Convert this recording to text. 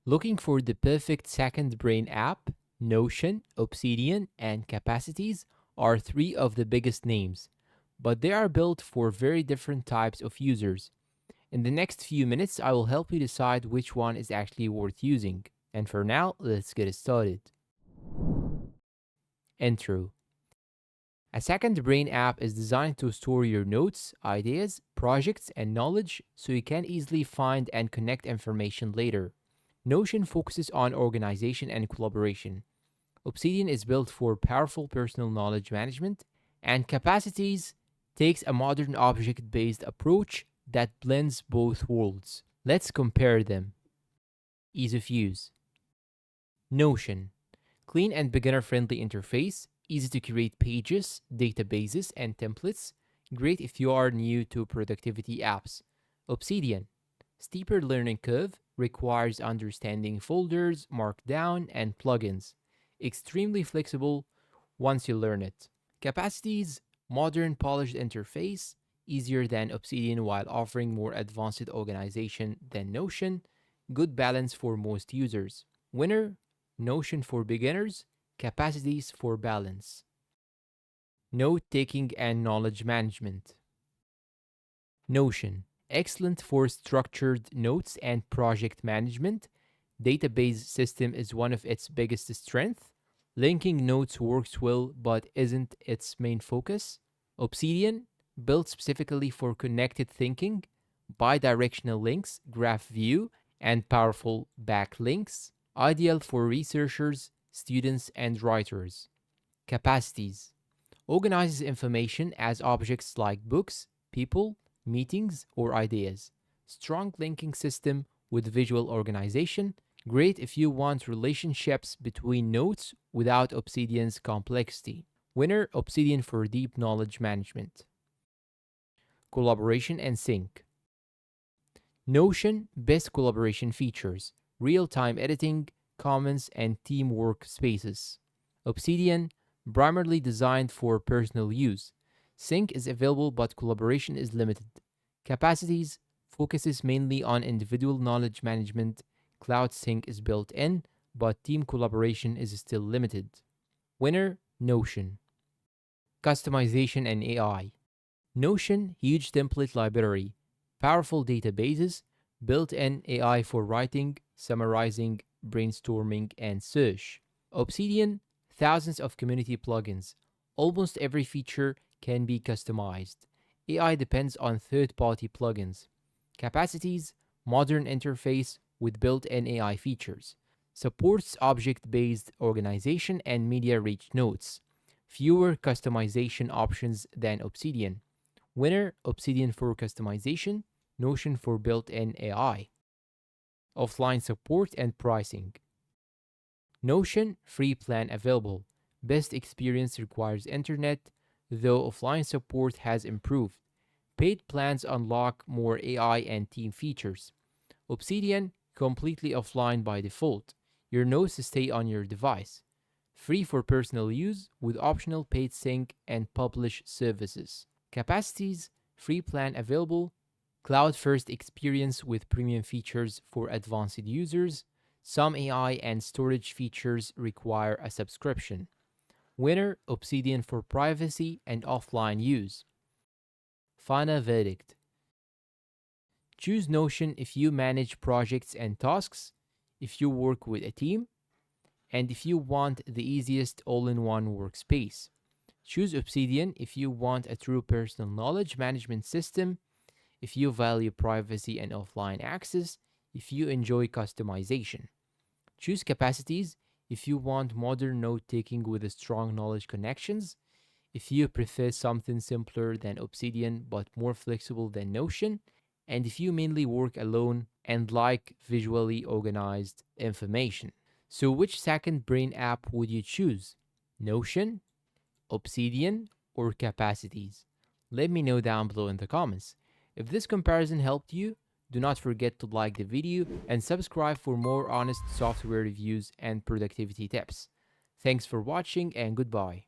Looking for the perfect second brain app? Notion, Obsidian, and Capacities are three of the biggest names, but they are built for very different types of users. In the next few minutes, I will help you decide which one is actually worth using. And for now, let's get started. Intro. A second brain app is designed to store your notes, ideas, projects, and knowledge so you can easily find and connect information later. Notion focuses on organization and collaboration. Obsidian is built for powerful personal knowledge management, and Capacities takes a modern object based approach that blends both worlds. Let's compare them. Ease of use. Notion. Clean and beginner friendly interface, easy to create pages, databases, and templates. Great if you are new to productivity apps. Obsidian. Steeper learning curve, requires understanding folders, markdown, and plugins. Extremely flexible once you learn it. Capacities, modern polished interface, easier than Obsidian while offering more advanced organization than Notion. Good balance for most users. Winner, Notion for beginners, Capacities for balance. Note taking and knowledge management. Notion, excellent for structured notes and project management. Database system is one of its biggest strengths. Linking notes works well but isn't its main focus. Obsidian, built specifically for connected thinking, bidirectional links, graph view, and powerful backlinks. Ideal for researchers, students, and writers. Capacities, organizes information as objects like books, people, meetings, or ideas. Strong linking system with visual organization. Great if you want relationships between notes without Obsidian's complexity. Winner, Obsidian for deep knowledge management. Collaboration and sync. Notion, best collaboration features, real-time editing, comments, and teamwork spaces. Obsidian, primarily designed for personal use. Sync is available but collaboration is limited. Capacities focuses mainly on individual knowledge management. Cloud sync is built in, but team collaboration is still limited. Winner, Notion. Customization and AI. Notion, huge template library, powerful databases, built-in AI for writing, summarizing, brainstorming, and search. Obsidian, thousands of community plugins. Almost every feature can be customized. AI depends on third-party plugins. Capacities, modern interface with built-in AI features. Supports object-based organization and media-rich notes. Fewer customization options than Obsidian. Winner, Obsidian for customization, Notion for built-in AI. Offline support and pricing. Notion, free plan available. Best experience requires internet, though offline support has improved. Paid plans unlock more AI and team features. Obsidian, completely offline by default. Your notes stay on your device. Free for personal use with optional paid sync and publish services. Capacities, free plan available. Cloud first experience with premium features for advanced users. Some AI and storage features require a subscription. Winner, Obsidian for privacy and offline use. Final verdict. Choose Notion if you manage projects and tasks, if you work with a team, and if you want the easiest all-in-one workspace. Choose Obsidian if you want a true personal knowledge management system, if you value privacy and offline access, if you enjoy customization. Choose Capacities if you want modern note-taking with strong knowledge connections, if you prefer something simpler than Obsidian but more flexible than Notion, and if you mainly work alone and like visually organized information. So which second brain app would you choose? Notion, Obsidian, or Capacities? Let me know down below in the comments. If this comparison helped you, do not forget to like the video and subscribe for more honest software reviews and productivity tips. Thanks for watching and goodbye.